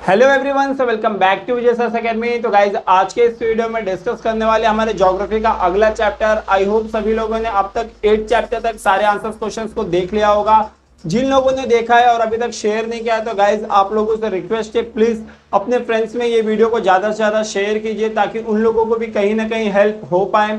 Hello everyone, so welcome back to Vijay sir academy. तो guys आज के इस वीडियो में डिस्कस करने वाले हमारे ज्योग्राफी का अगला चैप्टर। आई होप सभी लोगों ने अब तक 8 चैप्टर तक सारे आंसर्स क्वेश्चंस को देख लिया होगा। जिन लोगों ने देखा है और अभी तक शेयर नहीं किया है तो गाइज आप लोगों से रिक्वेस्ट है, प्लीज अपने फ्रेंड्स में ये वीडियो को ज्यादा से ज्यादा शेयर कीजिए ताकि उन लोगों को भी कहीं ना कहीं हेल्प हो पाए।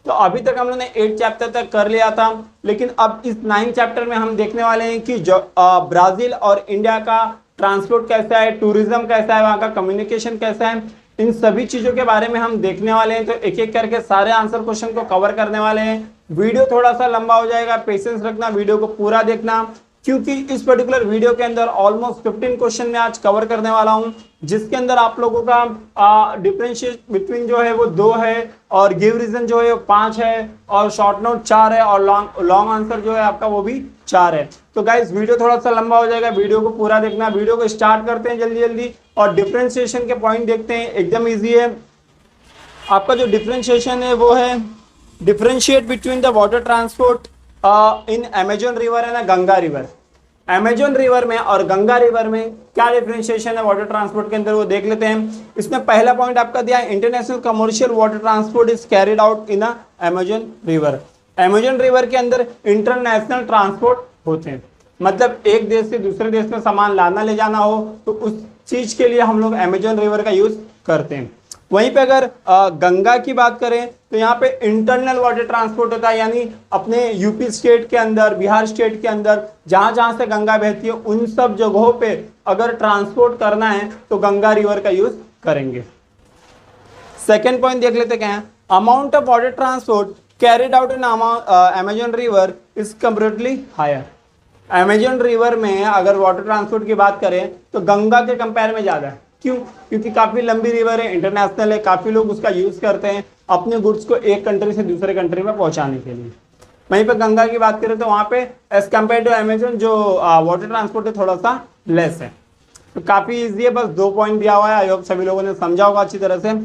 तो अभी तक हम लोगों ने 8 चैप्टर तक कर लिया था, लेकिन अब इस 9 चैप्टर में हम देखने वाले हैं कि जो ब्राजील और इंडिया का ट्रांसपोर्ट कैसा है, टूरिज्म कैसा है, वहाँ का कम्युनिकेशन कैसा है, इन सभी चीजों के बारे में हम देखने वाले हैं। तो एक एक करके सारे आंसर क्वेश्चन को कवर करने वाले हैं। वीडियो थोड़ा सा लंबा हो जाएगा, पेशेंस रखना, वीडियो को पूरा देखना, क्योंकि इस पर्टिकुलर वीडियो के अंदर ऑलमोस्ट 15 क्वेश्चन में आज कवर करने वाला हूं, जिसके अंदर आप लोगों का डिफरेंशिएट बिटवीन जो है वो 2 है, और गिव रीजन जो है वो 5 है, और शॉर्ट नोट 4 है, और लॉन्ग आंसर जो है आपका वो भी 4 है। तो गाइस वीडियो थोड़ा सा लंबा हो जाएगा, वीडियो को पूरा देखना। वीडियो को स्टार्ट करते हैं जल्दी जल्दी और डिफरेंशिएशन के पॉइंट देखते हैं। एकदम ईजी है। आपका जो डिफरेंशिएशन है वो है differentiate between the water transport in Amazon river है ना गंगा रिवर। अमेजन रिवर में और गंगा रिवर में क्या डिफरेंशिएशन है वाटर ट्रांसपोर्ट के अंदर, वो देख लेते हैं। इसमें पहला पॉइंट आपका दिया है, international commercial water transport is carried out in Amazon river. Amazon river के अंदर इंटरनेशनल ट्रांसपोर्ट होते हैं, मतलब एक देश से दूसरे देश में सामान लाना ले जाना हो तो उस चीज के लिए हम लोग अमेजन रिवर का यूज करते हैं। वहीं पे अगर गंगा की बात करें तो यहाँ पे इंटरनल वाटर ट्रांसपोर्ट होता है, यानी अपने यूपी स्टेट के अंदर, बिहार स्टेट के अंदर जहां जहां से गंगा बहती है उन सब जगहों पे अगर ट्रांसपोर्ट करना है तो गंगा रिवर का यूज करेंगे। सेकेंड पॉइंट देख लेते क्या है, amount of water transport carried out in Amazon river is comparatively higher. Amazon river में अगर वाटर ट्रांसपोर्ट की बात करें तो गंगा के कंपेयर में ज्यादा है। क्यों? क्योंकि काफी लंबी रिवर है, इंटरनेशनल है, काफी लोग उसका यूज करते हैं अपने गुड्स को एक कंट्री से दूसरे कंट्री में पहुंचाने के लिए। वहीं पे गंगा की बात करें तो वहां पे एज कम्पेयर टू अमेजन जो वाटर ट्रांसपोर्ट है थोड़ा सा लेस है। तो काफी इजी है, बस 2 पॉइंट दिया हुआ है। आई होप सभी लोगों ने समझा होगा अच्छी तरह से।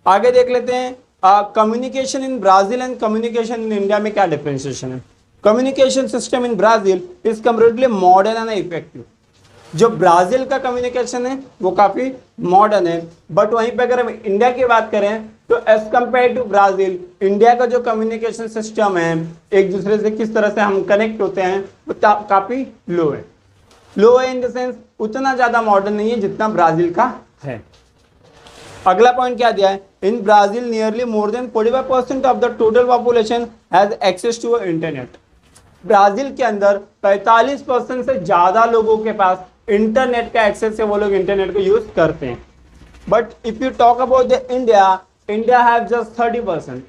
आगे देख लेते हैं, communication in Brazil and communication in India में क्या डिफरेंशिएशन है। Communication system in Brazil is comparatively modern and effective. जो ब्राजील का कम्युनिकेशन है वो काफी मॉडर्न है, बट वहीं पे अगर हम इंडिया की बात करें तो as compare to Brazil India का जो कम्युनिकेशन सिस्टम है, एक दूसरे से किस तरह से हम कनेक्ट होते हैं, वो काफी लो है। लो है इन द सेंस उतना ज्यादा मॉडर्न नहीं है जितना ब्राजील का है। अगला पॉइंट क्या दिया है, in Brazil nearly more than 45% of the total population has access to internet. Brazil के अंदर 45% से ज्यादा लोगों के पास इंटरनेट का एक्सेस है, वो लोग इंटरनेट को यूज करते हैं। But if you talk about the India have just 30%।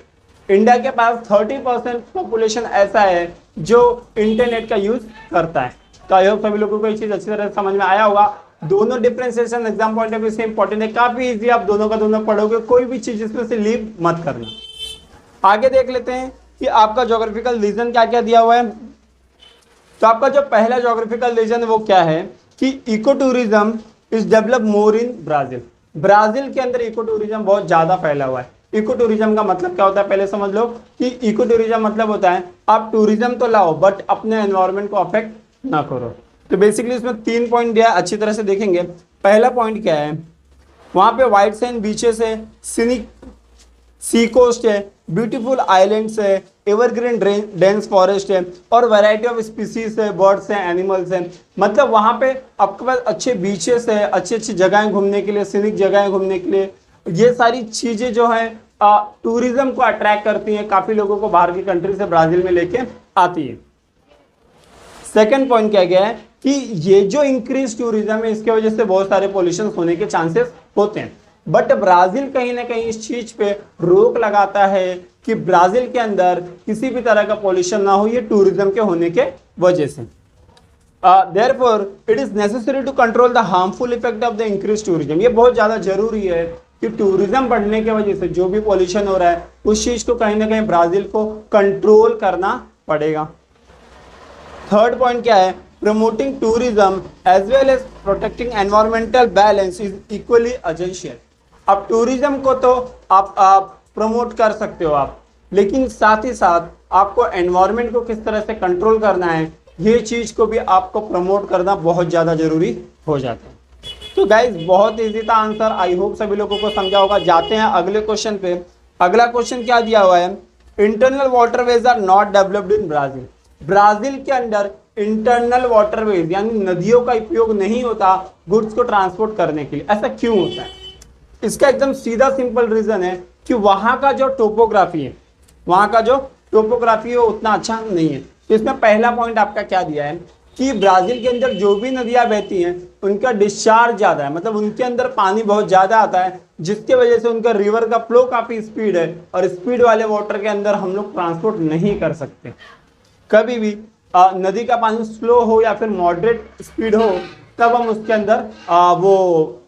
India के पास 30% पॉपुलेशन ऐसा है जो इंटरनेट का यूज करता है। तो आई होप सभी लोगों को ये चीज अच्छी तरह से समझ में आया होगा। दोनों differentiation exam point of view से इंपॉर्टेंट है, काफी इजी, आप दोनों का दोनों पढ़ोगे, कोई भी चीज इसमें से लीव मत करना। आगे देख लेते हैं कि आपका ज्योग्राफिकल रीजन क्या क्या दिया हुआ है। तो आपका जो पहला ज्योग्राफिकल रीजन है वो क्या है कि eco tourism is develop more in Brazil. Brazil के अंदर इको टूरिज्म बहुत ज्यादा फैला हुआ है। इको टूरिज्म का मतलब क्या होता है पहले समझ लो कि इको टूरिज्म मतलब होता है आप टूरिज्म तो लाओ बट अपने एनवायरनमेंट को अफेक्ट ना करो। तो बेसिकली इसमें 3 पॉइंट दिया, अच्छी तरह से देखेंगे। पहला पॉइंट क्या है, वहां पे व्हाइट सैंड बीचेस है, सीनिक सी कोस्ट है, ब्यूटीफुल आइलैंड्स है, एवरग्रीन डेंस फॉरेस्ट है, और वैरायटी ऑफ स्पीसीज है, बर्ड्स हैं, एनिमल्स हैं। मतलब वहां पे आपके पास अच्छे बीचेस है, अच्छी अच्छी जगहें घूमने के लिए, सीनिक जगहें घूमने के लिए। ये सारी चीजें जो है टूरिज्म को अट्रैक्ट करती हैं, काफी लोगों को बाहर की कंट्री से ब्राजील में लेके आती है। सेकेंड पॉइंट क्या गया है कि ये जो इंक्रीज टूरिज्म है इसके वजह से बहुत सारे पॉल्यूशन होने के चांसेस होते हैं। बट ब्राजील कहीं ना कहीं इस चीज पे रोक लगाता है कि ब्राजील के अंदर किसी भी तरह का पॉल्यूशन ना हो, ये टूरिज्म के होने के वजह से। Therefore it is necessary to control the harmful effect of the increase tourism. ये बहुत ज्यादा जरूरी है कि टूरिज्म बढ़ने की वजह से जो भी पॉल्यूशन हो रहा है उस चीज को कहीं ना कहीं ब्राजील को कंट्रोल करना पड़ेगा। थर्ड पॉइंट क्या है, promoting tourism as well as protecting environmental balance is equally essential. अब टूरिज्म को तो आप प्रमोट कर सकते हो आप, लेकिन साथ ही साथ आपको एनवायरनमेंट को किस तरह से कंट्रोल करना है, ये चीज को भी आपको प्रमोट करना बहुत ज्यादा जरूरी हो जाता है। तो गाइज बहुत इजी था आंसर, आई होप सभी लोगों को समझा होगा। जाते हैं अगले क्वेश्चन पे। अगला क्वेश्चन क्या दिया हुआ है, internal waterways are not developed in Brazil. Brazil के अंदर इंटरनल वाटरवेज यानी नदियों का उपयोग नहीं होता गुड्स को ट्रांसपोर्ट करने के लिए। ऐसा क्यों होता है? इसका एकदम सीधा सिंपल रीजन है कि वहां का जो टोपोग्राफी है, वहां का जो टोपोग्राफी है वो उतना अच्छा नहीं है। तो इसमें पहला पॉइंट आपका क्या दिया है कि ब्राजील के अंदर जो भी नदियां बहती हैं उनका डिस्चार्ज ज्यादा है, मतलब उनके अंदर पानी बहुत ज्यादा आता है, जिसके वजह से उनका रिवर का फ्लो काफी स्पीड है, और स्पीड वाले वाटर के अंदर हम लोग ट्रांसपोर्ट नहीं कर सकते। कभी भी नदी का पानी स्लो हो या फिर मॉडरेट स्पीड हो तब हम उसके अंदर वो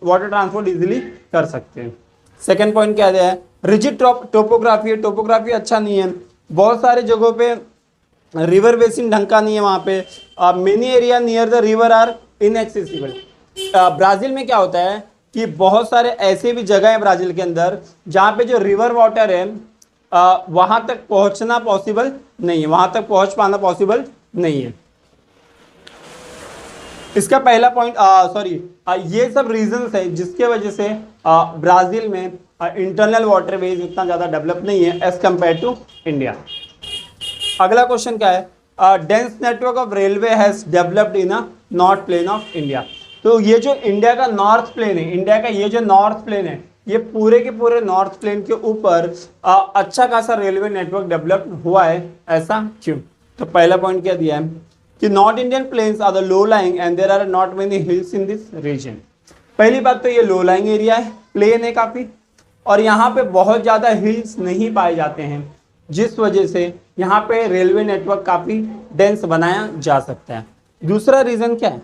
वाटर ट्रांसपोर्ट इजीली कर सकते हैं। सेकेंड पॉइंट क्या है, रिजिड टोपोग्राफी है, टोपोग्राफी अच्छा नहीं है, बहुत सारे जगहों पे रिवर बेसिन ढंग का नहीं है, वहाँ पे many area near the river are inaccessible. Brazil में क्या होता है कि बहुत सारे ऐसे भी जगह हैं ब्राज़ील के अंदर जहाँ पे जो रिवर वाटर है वहाँ तक पहुँचना पॉसिबल नहीं है, वहाँ तक पहुँच पाना पॉसिबल नहीं है। इसका पहला पॉइंट ये सब रीजंस है जिसके वजह से ब्राज़ील में इंटरनल वाटरवेज उतना ज़्यादा डेवलप नहीं है एज कंपेयर टू इंडिया। अगला क्वेश्चन क्या है, dense network of railway has developed in a north plain of India. तो ये जो इंडिया का नॉर्थ प्लेन है, इंडिया का ये जो नॉर्थ प्लेन है, ये पूरे के पूरे नॉर्थ प्लेन के ऊपर अच्छा खासा रेलवे नेटवर्क डेवलप हुआ है। ऐसा क्यों? तो पहला पॉइंट क्या दिया है कि north Indian plains are the low lying and there are not many hills in this region. पहली बात तो ये लो लाइंग एरिया है, प्लेन है काफी, और यहाँ पे बहुत ज्यादा हिल्स नहीं पाए जाते हैं, जिस वजह से यहाँ पे रेलवे नेटवर्क काफी डेंस बनाया जा सकता है। दूसरा रीजन क्या है,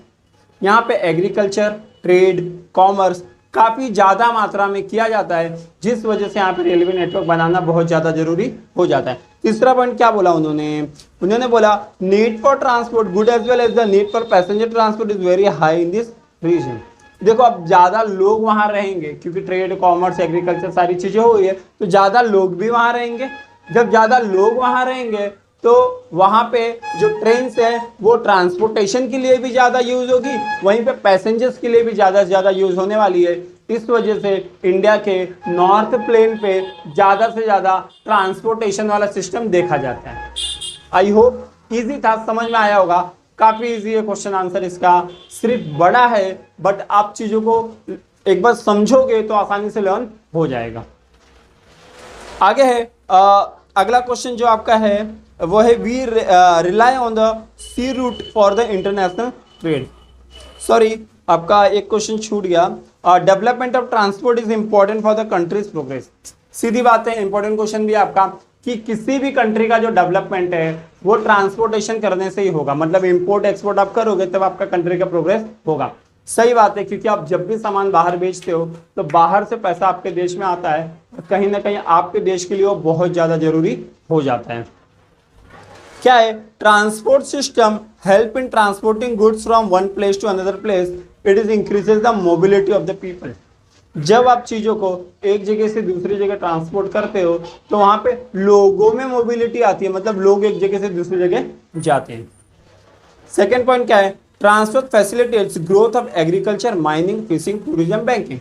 यहाँ पे एग्रीकल्चर, ट्रेड, कॉमर्स काफी ज्यादा मात्रा में किया जाता है, जिस वजह से यहाँ पे रेलवे नेटवर्क बनाना बहुत ज्यादा जरूरी हो जाता है। तीसरा पॉइंट क्या बोला उन्होंने बोला need for transport good as well as the need for passenger transport is very high in this region. देखो अब ज्यादा लोग वहां रहेंगे क्योंकि ट्रेड, कॉमर्स, एग्रीकल्चर सारी चीजें हो गई है, तो ज्यादा लोग भी वहां रहेंगे। जब ज्यादा लोग वहां रहेंगे तो वहां पे जो ट्रेन है वो ट्रांसपोर्टेशन के लिए भी ज्यादा यूज होगी, वहीं पे पैसेंजर्स के लिए भी ज्यादा से ज्यादा यूज होने वाली है। इस वजह से इंडिया के नॉर्थ प्लेन पे ज्यादा से ज्यादा ट्रांसपोर्टेशन वाला सिस्टम देखा जाता है। आई होप इजी था, समझ में आया होगा। काफी इजी है क्वेश्चन आंसर इसका, सिर्फ बड़ा है बट आप चीजों को एक बार समझोगे तो आसानी से लर्न हो जाएगा। आगे है अगला क्वेश्चन जो आपका है वो है we rely on the sea route for the international trade. Sorry, आपका एक क्वेश्चन छूट गया। Development of transport is important for the country's progress. सीधी बात है, इंपॉर्टेंट क्वेश्चन भी आपका कि किसी भी कंट्री का जो डेवलपमेंट है वो ट्रांसपोर्टेशन करने से ही होगा, मतलब इंपोर्ट एक्सपोर्ट आप करोगे तब आपका कंट्री का प्रोग्रेस होगा। सही बात है, क्योंकि आप जब भी सामान बाहर बेचते हो तो बाहर से पैसा आपके देश में आता है, कहीं ना कहीं आपके देश के लिए वो बहुत ज्यादा जरूरी हो जाता है। क्या है, transport system help in transporting goods from one place to another place, it is increases the mobility of the people. जब आप चीजों को एक जगह से दूसरी जगह ट्रांसपोर्ट करते हो तो वहां पे लोगों में मोबिलिटी आती है, मतलब लोग एक जगह से दूसरी जगह जाते हैं। सेकेंड पॉइंट क्या है, transport facilitates growth of agriculture, mining, fishing, tourism, banking.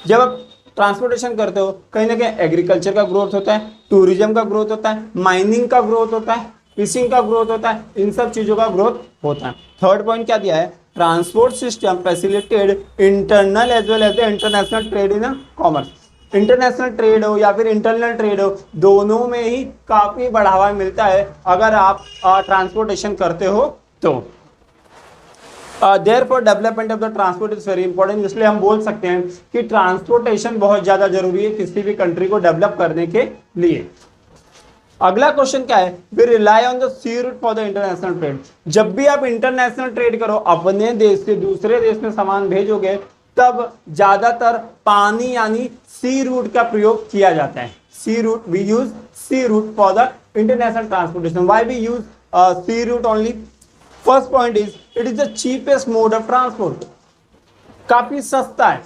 जब आप ट्रांसपोर्टेशन करते हो कहीं ना कहीं एग्रीकल्चर का ग्रोथ होता है, टूरिज्म का ग्रोथ होता है, माइनिंग का ग्रोथ होता है, फिशिंग का ग्रोथ होता है, इन सब चीजों का ग्रोथ होता है। थर्ड पॉइंट क्या दिया है, transport system facilitate internal as well as international trade in commerce. International trade हो या फिर इंटरनल ट्रेड हो, दोनों में ही काफी बढ़ावा मिलता है अगर आप ट्रांसपोर्टेशन करते हो तो। Therefore development of the transport is very important. इसलिए हम बोल सकते हैं कि ट्रांसपोर्टेशन बहुत ज्यादा जरूरी है किसी भी कंट्री को डेवलप करने के लिए। अगला क्वेश्चन क्या है, we rely on the sea route for the international trade. जब भी आप इंटरनेशनल ट्रेड करो, अपने देश से दूसरे देश में सामान भेजोगे, तब ज्यादातर पानी यानी सी रूट का प्रयोग किया जाता है। Sea route, we use sea route for the international transportation. Why we use sea route only? First point is it is the cheapest mode of transport. काफी सस्ता है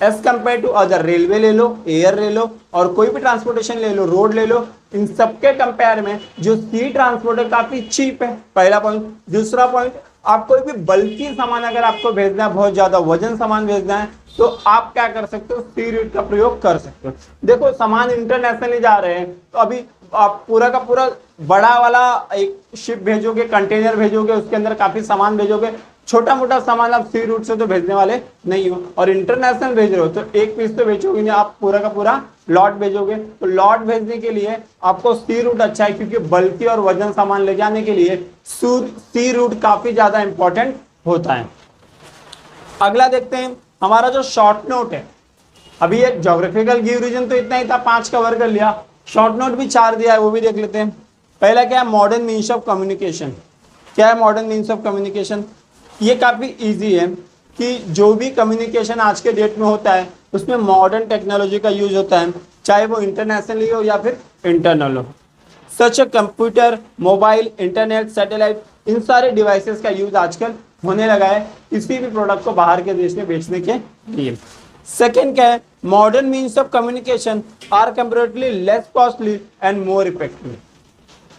as compare to other. Railway ले लो, air ले लो, और कोई भी transportation ले लो, रोड ले लो, इन सबके कंपेयर में जो सी ट्रांसपोर्ट है काफी चीप है, पहला पॉइंट। दूसरा पॉइंट, आप कोई भी बल्कि सामान अगर आपको भेजना है, बहुत ज्यादा वजन सामान भेजना है, तो आप क्या कर सकते हो, सी रूट का प्रयोग कर सकते हो। देखो सामान इंटरनेशनली जा रहे हैं, तो अभी आप पूरा का पूरा बड़ा वाला एक शिप भेजोगे, कंटेनर भेजोगे, उसके अंदर काफी सामान भेजोगे, छोटा मोटा सामान आप सी रूट से तो भेजने वाले नहीं हो। और इंटरनेशनल भेज रहे हो तो एक पीस तो भेजोगे नहीं, आप पूरा का पूरा लॉट भेजोगे। तो लॉट भेजने के लिए आपको सी रूट अच्छा है, क्योंकि बल्कि और वजन सामान ले जाने के लिए सी रूट काफी ज्यादा इंपॉर्टेंट होता है। अगला देखते हैं, हमारा जो शॉर्ट नोट है, अभी ये ज्योग्राफिकल गिव रीजन तो इतना ही था, 5 कवर कर लिया, शॉर्ट नोट भी 4 दिया है, वो भी देख लेते हैं। पहला क्या है, मॉडर्न मीन्स ऑफ कम्युनिकेशन। क्या है मॉडर्न मीन्स ऑफ कम्युनिकेशन? ये काफी इजी है कि जो भी कम्युनिकेशन आज के डेट में होता है उसमें मॉडर्न टेक्नोलॉजी का यूज होता है, चाहे वो इंटरनेशनली हो या फिर इंटरनल हो। सच कंप्यूटर, मोबाइल, इंटरनेट, सैटेलाइट, इन सारे डिवाइसेस का यूज आजकल होने लगा है किसी भी प्रोडक्ट को बाहर के देश में बेचने के लिए। सेकेंड क्या है, modern means of communication are comparatively less costly and more effective.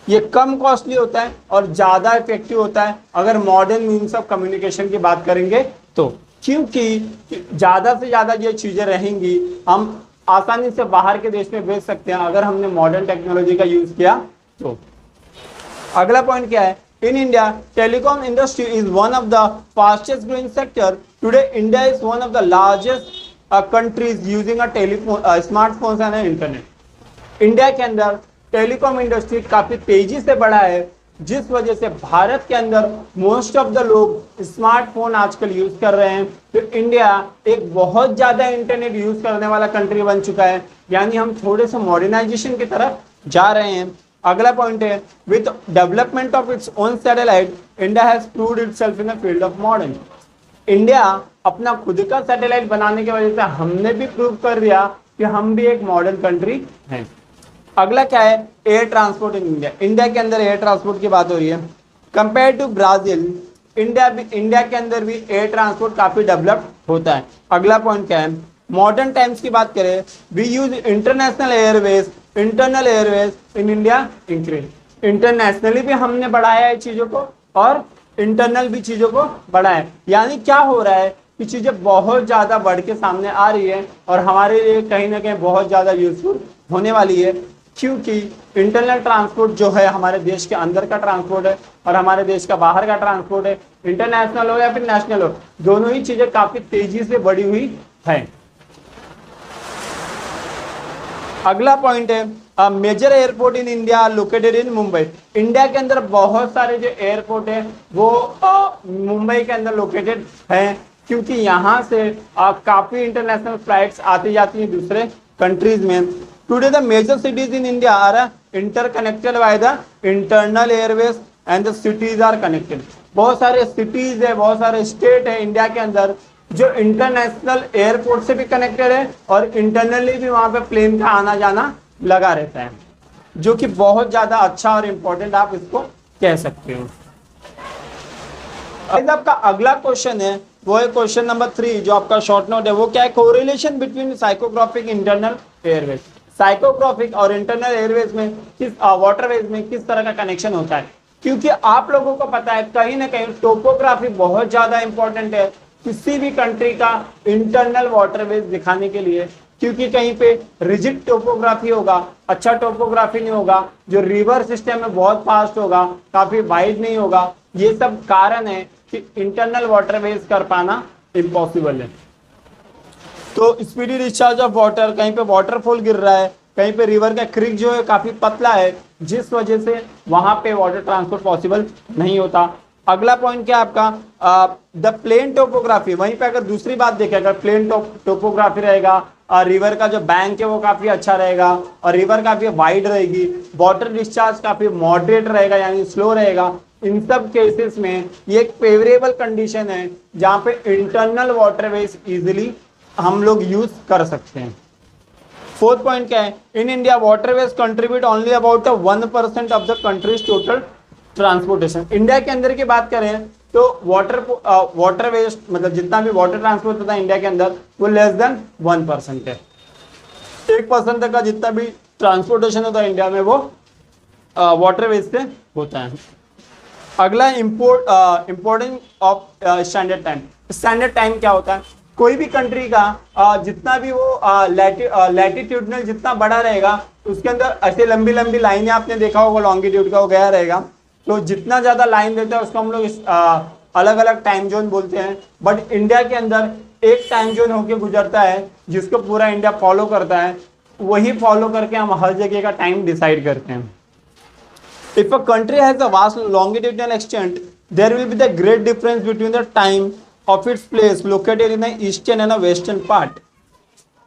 ये कम कॉस्टली होता है और ज्यादा इफेक्टिव होता है अगर मॉडर्न मीन्स ऑफ कम्युनिकेशन की बात करेंगे तो, क्योंकि ज्यादा से ज्यादा ये चीजें रहेंगी, हम आसानी से बाहर के देश में भेज सकते हैं अगर हमने मॉडर्न टेक्नोलॉजी का यूज किया तो। अगला पॉइंट क्या है, in India telecom industry is one of the fastest growing sector today. India is one of the largest countries using a telephone, smartphones and internet. India के अंदर टेलीकॉम इंडस्ट्री काफी तेजी से बढ़ा है, जिस वजह से भारत के अंदर मोस्ट ऑफ द लोग स्मार्टफोन आजकल यूज कर रहे हैं। तो इंडिया एक बहुत ज्यादा इंटरनेट यूज करने वाला कंट्री बन चुका है, यानी हम थोड़े से मॉडर्नाइजेशन की तरफ जा रहे हैं। अगला पॉइंट है, with development of its own satellite India has proved itself in the field of modern. India अपना खुद का सैटेलाइट बनाने की वजह से हमने भी प्रूव कर दिया कि हम भी एक मॉडर्न कंट्री हैं। अगला क्या है, air transport in India. India के अंदर एयर ट्रांसपोर्ट की बात हो रही है। कंपेयर टू ब्राजील, इंडिया के अंदर भी एयर ट्रांसपोर्ट काफी डेवलप होता है। अगला पॉइंट क्या है, मॉडर्न टाइम्स की बात करें, we use international airways, internal airways in India increase. Internationally भी हमने बढ़ाया है चीजों को और इंटरनल भी चीजों को बढ़ाया है। यानी क्या हो रहा है कि चीजें बहुत ज्यादा बढ़ के सामने आ रही है और हमारे लिए कहीं ना कहीं बहुत ज्यादा यूजफुल होने वाली है, क्योंकि इंटरनल ट्रांसपोर्ट जो है हमारे देश के अंदर का ट्रांसपोर्ट है और हमारे देश का बाहर का ट्रांसपोर्ट है। इंटरनेशनल हो या फिर नेशनल हो, दोनों ही चीजें काफी तेजी से बढ़ी हुई है। अगला पॉइंट है, major airport in India located in Mumbai. India के अंदर बहुत सारे जो एयरपोर्ट है वो मुंबई के अंदर लोकेटेड हैं, क्योंकि यहाँ से काफी इंटरनेशनल फ्लाइट्स आती जाती हैं दूसरे कंट्रीज में। Today the major cities in India are interconnected by the internal airways and the cities are connected. बहुत सारे सिटीज है, बहुत सारे स्टेट है इंडिया के अंदर जो इंटरनेशनल एयरपोर्ट से भी कनेक्टेड है और इंटरनली भी वहां पे प्लेन का आना जाना लगा रहता है, जो कि बहुत ज्यादा अच्छा और इम्पोर्टेंट आप इसको कह सकते हो। आपका अगला क्वेश्चन है वो है क्वेश्चन नंबर 3, जो आपका शॉर्ट नोट है वो क्या है, correlation between psychographic internal Airways. Psychographic और इंटरनल एयरवेज में किस वाटरवेज में किस तरह का कनेक्शन होता है, क्योंकि आप लोगों को पता है कहीं ना कहीं टोपोग्राफी बहुत ज्यादा इंपॉर्टेंट है किसी भी कंट्री का इंटरनल वाटरवेज दिखाने के लिए, क्योंकि कहीं पे रिजिड टोपोग्राफी होगा, अच्छा टोपोग्राफी नहीं होगा, जो रिवर सिस्टम में बहुत फास्ट होगा, काफी वाइड नहीं होगा। ये सब कारण है कि इंटरनल वाटरवेज कर पाना इम्पॉसिबल है। तो स्पीडी डिस्चार्ज ऑफ वाटर, कहीं पे वाटरफॉल गिर रहा है, कहीं पे रिवर का क्रिक जो है काफी पतला है, जिस वजह से वहां पे वाटर ट्रांसपोर्ट पॉसिबल नहीं होता। अगला पॉइंट क्या है आपका, द प्लेन टोपोग्राफी। वहीं पे अगर दूसरी बात देखें, अगर प्लेन टोपोग्राफी रहेगा, रिवर का जो बैंक है वो काफी अच्छा रहेगा और रिवर काफी वाइड रहेगी, वाटर डिस्चार्ज काफी मॉडरेट रहेगा यानी स्लो रहेगा, इन सब केसेस में ये एक फेवरेबल कंडीशन है जहां पे इंटरनल वाटरवेज इजीली हम लोग यूज कर सकते हैं। फोर्थ पॉइंट क्या है, in India waterways contribute only about 1% of the countries total transportation. India के अंदर की बात करें तो वाटरवेज मतलब जितना भी वाटर ट्रांसपोर्ट होता है इंडिया के अंदर वो लेस देन 1% है। 1% तक का जितना भी ट्रांसपोर्टेशन होता है इंडिया में वो वाटरवेज से होता है। अगला importance of standard time. Standard time क्या होता है? कोई भी कंट्री का जितना भी वो लैटिट्यूडनल जितना बड़ा रहेगा, उसके अंदर ऐसे लंबी लंबी लाइनें आपने देखा होगा, लॉन्गिट्यूड का वो गया रहेगा, तो जितना ज्यादा लाइन देता है उसको हम लोग अलग अलग टाइम जोन बोलते हैं। बट इंडिया के अंदर एक टाइम जोन होके गुजरता है जिसको पूरा इंडिया फॉलो करता है, वही फॉलो करके हम हर जगह का टाइम डिसाइड करते हैं। If a country has a vast longitudinal extent, there will be the great difference between the time of its place located in the eastern and the western part.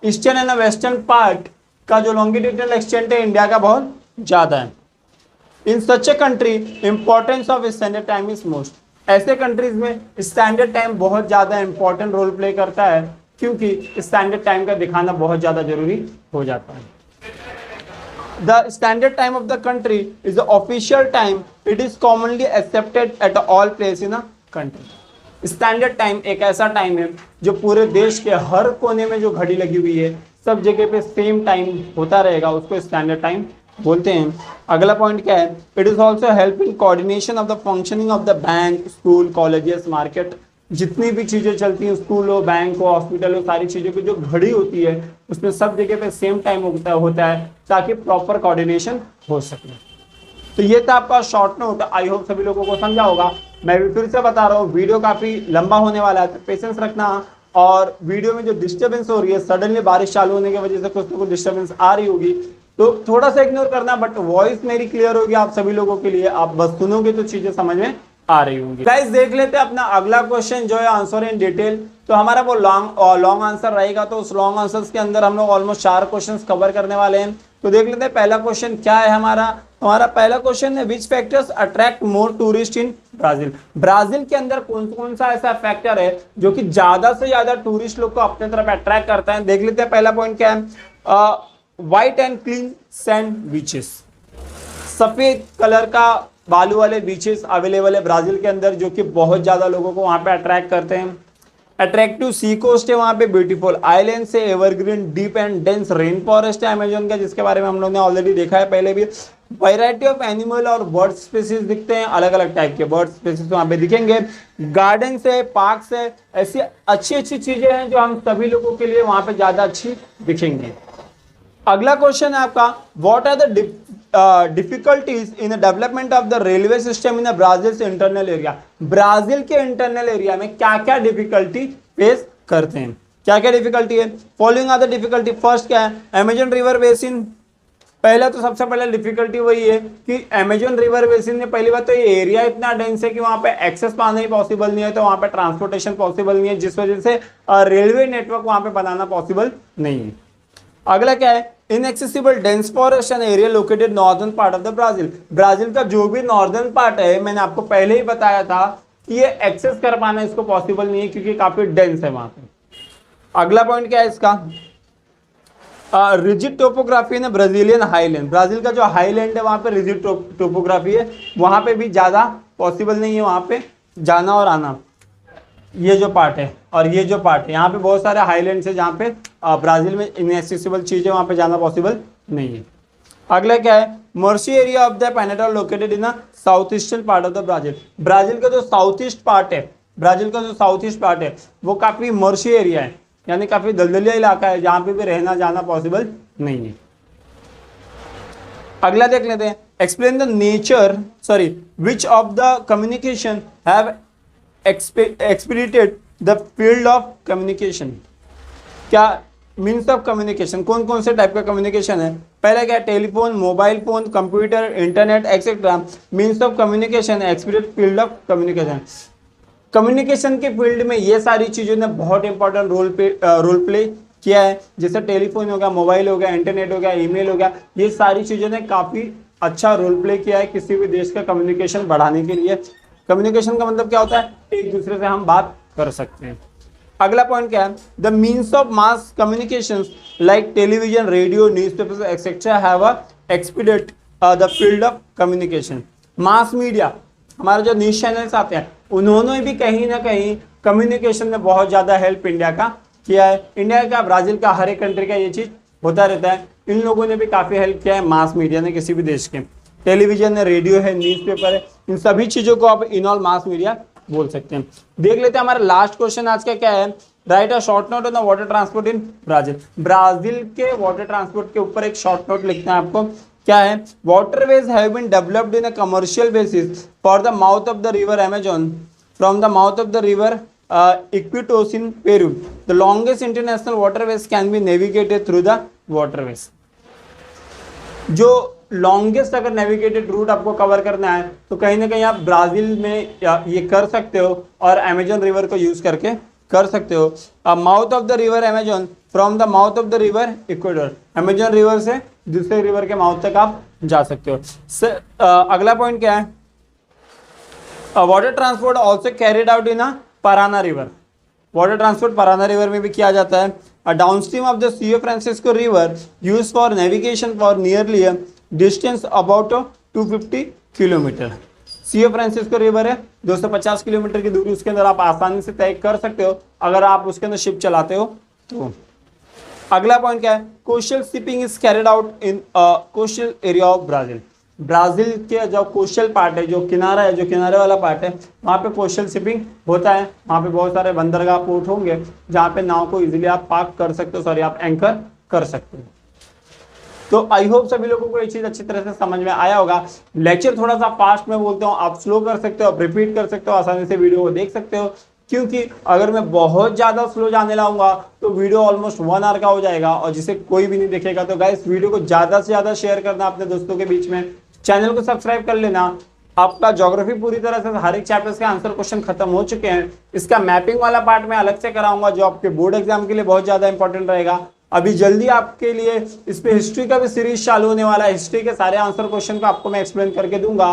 Eastern and western part का जो longitudinal extent है India का बहुत ज्यादा है। In such a country importance of standard time is most. ऐसे countries में standard time बहुत ज्यादा इंपॉर्टेंट रोल प्ले करता है, क्योंकि स्टैंडर्ड टाइम का दिखाना बहुत ज्यादा जरूरी हो जाता है। The standard time of the country is the official time. It is commonly accepted at all places in a country. Standard time एक ऐसा टाइम है जो पूरे देश के हर कोने में जो घड़ी लगी हुई है सब जगह पे सेम टाइम होता रहेगा, उसको स्टैंडर्ड टाइम बोलते हैं। अगला पॉइंट क्या है? It is also help in coordination of the functioning of the bank, school, colleges, market. जितनी भी चीजें चलती हैं, स्कूल हो, बैंक हो, हॉस्पिटल हो, सारी चीजों की जो घड़ी होती है उसमें सब जगह पे सेम टाइम होता है ताकि प्रॉपर कोऑर्डिनेशन हो सके। तो ये था आपका शॉर्ट नोट। आई होप सभी लोगों को समझा होगा। मैं भी फिर से बता रहा हूँ, वीडियो काफी लंबा होने वाला है, तो पेशेंस रखना। और वीडियो में जो डिस्टर्बेंस हो रही है, सडनली बारिश चालू होने की वजह से कुछ ना कुछ डिस्टर्बेंस आ रही होगी, तो थोड़ा सा इग्नोर करना, बट वॉइस मेरी क्लियर होगी आप सभी लोगों के लिए। आप बस सुनोगे तो चीजें समझ में आ रही होंगी। गाइस देख लेते हैं अपना अगला क्वेश्चन जो है आंसर इन डिटेल। तो हमारा वो लॉन्ग आंसर रहेगा, तो उस लॉन्ग आंसर्स के अंदर हम लोग ऑलमोस्ट 4 क्वेश्चंस कवर करने वाले हैं। तो देख लेते हैं पहला क्वेश्चन क्या है हमारा पहला क्वेश्चन है, विच factors attract more tourist in Brazil. Brazil के अंदर कौन कौन सा ऐसा फैक्टर है जो कि ज्यादा से ज्यादा टूरिस्ट लोग को अपने तरफ अट्रैक्ट करता है। देख लेते हैं पहला पॉइंट क्या है, white and clean sand beaches. सफेद कलर का बालू वाले बीचेस अवेलेबल है ब्राजील के अंदर, जो कि बहुत ज्यादा लोगों को वहां पे अट्रैक्ट करते हैं। अट्रैक्टिव सी कोस्ट है वहां पे, ब्यूटीफुल आइलैंड से, evergreen deep and dense rain forest है अमेजोन का, जिसके बारे में हम लोग ने ऑलरेडी देखा है पहले भी। वैरायटी ऑफ एनिमल और बर्ड स्पीसीज दिखते हैं, अलग अलग टाइप के बर्ड स्पीसीज वहां पे दिखेंगे। गार्डन से, पार्क से, ऐसी अच्छी अच्छी चीजें हैं जो हम सभी लोगों के लिए वहां पे ज्यादा अच्छी दिखेंगी। अगला क्वेश्चन है आपका, what are the difficulties in the development of the railway system in Brazil internal area. Brazil के इंटरनल एरिया में क्या क्या डिफिकल्टी फेस करते हैं, क्या क्या डिफिकल्टी है? Following are the difficulty. First क्या है, अमेजन रिवर बेसिन। पहला तो सबसे पहले डिफिकल्टी वही है कि अमेजन रिवर बेसिन में पहली बात तो ये एरिया इतना डेंस है कि वहां पे एक्सेस पाना ही पॉसिबल नहीं है, तो वहां पे ट्रांसपोर्टेशन पॉसिबल नहीं है, जिस वजह से रेलवे नेटवर्क वहां पे बनाना पॉसिबल नहीं है। अगला क्या है, inaccessible dense forest and area located northern part of the Brazil. Brazil का जो भी नॉर्दर्न पार्ट है, मैंने आपको पहले ही बताया था कि ये एक्सेस कर पाना इसको पॉसिबल नहीं है क्योंकि काफी डेंस है वहां पे। अगला पॉइंट क्या है इसका, रिजिड टोपोग्राफी इन ब्राजीलियन हाईलैंड। ब्राजील का जो हाईलैंड है वहां पे रिजिड टोपोग्राफी है, वहां पे भी ज्यादा पॉसिबल नहीं है वहां पे जाना और आना। ये जो पार्ट है और ये जो पार्ट है, यहाँ पे बहुत सारे हाईलैंड्स है जहाँ पे ब्राजील में इनएक्सेसिबल चीज है, वहां पे जाना पॉसिबल नहीं है। अगला क्या है, marshy area of the Pantanal located in south eastern part of the Brazil. Brazil का जो साउथ ईस्ट पार्ट है, ब्राजील का जो साउथ ईस्ट पार्ट है वो काफी मर्सी एरिया है, यानी काफी दलदलिया इलाका है जहां पे भी रहना जाना पॉसिबल नहीं है। अगला देख लेते हैं, explain the nature which of the communication have expedited the field of communication. क्या मीन्स ऑफ कम्युनिकेशन, कौन कौन से टाइप का कम्युनिकेशन है? पहला क्या, telephone, mobile phone, computer, internet etcetera. Means of communication, expedite field of communication. Communication के field में ये सारी चीजों ने बहुत इंपॉर्टेंट रोल प्ले किया है, जैसे टेलीफोन हो गया, मोबाइल हो गया, इंटरनेट हो गया, ईमेल हो गया, ये सारी चीजों ने काफी अच्छा रोल प्ले किया है किसी भी देश का कम्युनिकेशन बढ़ाने के लिए। कम्युनिकेशन का मतलब क्या होता है, एक दूसरे से हम बात कर सकते हैं। अगला पॉइंट क्या है, the means of mass communication like television, radio, newspapers etcetera have expedite the field of communication. Mass media, हमारे जो न्यूज चैनल्स आते हैं, उन्होंने भी कहीं ना कहीं कम्युनिकेशन में बहुत ज्यादा हेल्प इंडिया का किया है। इंडिया का, ब्राजील का, हर एक कंट्री का ये चीज होता रहता है, इन लोगों ने भी काफी हेल्प किया है मास मीडिया ने किसी भी देश के। टेलीविजन है, रेडियो है, न्यूज़पेपर है, इन सभी चीजों को आप इन ऑल मास मीडिया बोल सकते हैं। देख लेते हैं हमारा लास्ट क्वेश्चन आज का क्या है। Right a short note on the water transport in Brazil. Brazil के वाटर ट्रांसपोर्ट के ऊपर एक शॉर्ट नोट लिखना है आपको। क्या है? Waterways have been developed in a commercial basis for the mouth of the river Amazon from the mouth of the river Iquitos in Peru. The longest international waterways can be navigated through the waterways. जो longest अगर navigated route आपको cover करना है तो कहीं ना कहीं आप ब्राजील में ये कर सकते हो और अमेजन रिवर को यूज करके कर सकते हो। Mouth of the river Amazon from the mouth of the river Ecuador. Amazon river से दूसरे रिवर के माउथ तक आप जा सकते हो। अगला पॉइंट क्या है? Water transport also carried out इन Parana river. Water transport Parana river में भी किया जाता है। Downstream of the CO Francisco river use for navigation for nearly distance about 250 kilometre. CO Francisco river है 250 किलोमीटर की दूरी, उसके अंदर आप आसानी से तय कर सकते हो अगर आप उसके अंदर शिप चलाते हो तो। अगला पॉइंट क्या है? Coastal shipping is carried out in coastal area of Brazil. Brazil के जो कोस्टल पार्ट है, जो किनारा है, जो किनारे वाला पार्ट है, वहाँ पे कोस्टल शिपिंग होता है। वहाँ पे बहुत सारे बंदरगाह पोर्ट होंगे जहाँ पे नाव को इजीली आप पार्क कर सकते हो, सॉरी आप एंकर कर सकते हो। तो आई होप सभी लोगों को ये चीज अच्छी तरह से समझ में आया होगा। लेक्चर थोड़ा सा फास्ट में बोलता हूँ, आप स्लो कर सकते हो, आप रिपीट कर सकते हो, आसानी से वीडियो को देख सकते हो। क्योंकि अगर मैं बहुत ज्यादा स्लो जाने लाऊंगा तो वीडियो ऑलमोस्ट 1 आवर का हो जाएगा और जिसे कोई भी नहीं देखेगा। तो गाइस वीडियो को ज्यादा से ज्यादा शेयर करना अपने दोस्तों के बीच में, चैनल को सब्सक्राइब कर लेना। आपका ज्योग्राफी पूरी तरह से हर एक चैप्टर के आंसर क्वेश्चन खत्म हो चुके हैं। इसका मैपिंग वाला पार्ट मैं अलग से कराऊंगा जो आपके बोर्ड एग्जाम के लिए बहुत ज्यादा इंपॉर्टेंट रहेगा। अभी जल्दी आपके लिए इस पे हिस्ट्री का भी सीरीज चालू होने वाला है। हिस्ट्री के सारे आंसर क्वेश्चन को आपको मैं एक्सप्लेन करके दूंगा।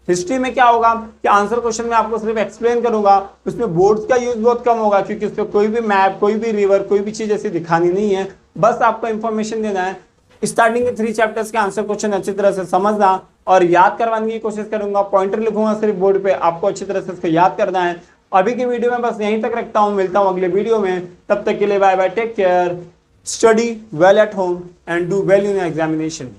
हिस्ट्री में क्या होगा कि आंसर क्वेश्चन में आपको सिर्फ एक्सप्लेन करूंगा, उसमें बोर्ड्स का यूज बहुत कम होगा क्योंकि उसमें कोई भी मैप, कोई भी रिवर, कोई भी चीज ऐसी दिखानी नहीं है, बस आपको इंफॉर्मेशन देना है। स्टार्टिंग के 3 चैप्टर्स के आंसर क्वेश्चन अच्छी तरह से समझना और याद करवाने की कोशिश करूंगा। पॉइंटर लिखूंगा सिर्फ बोर्ड पे, आपको अच्छी तरह से इसको याद करना है। अभी की वीडियो में बस यहीं तक रखता हूँ, मिलता हूँ अगले वीडियो में। तब तक के लिए bye bye, take care, study well at home and do well in examination.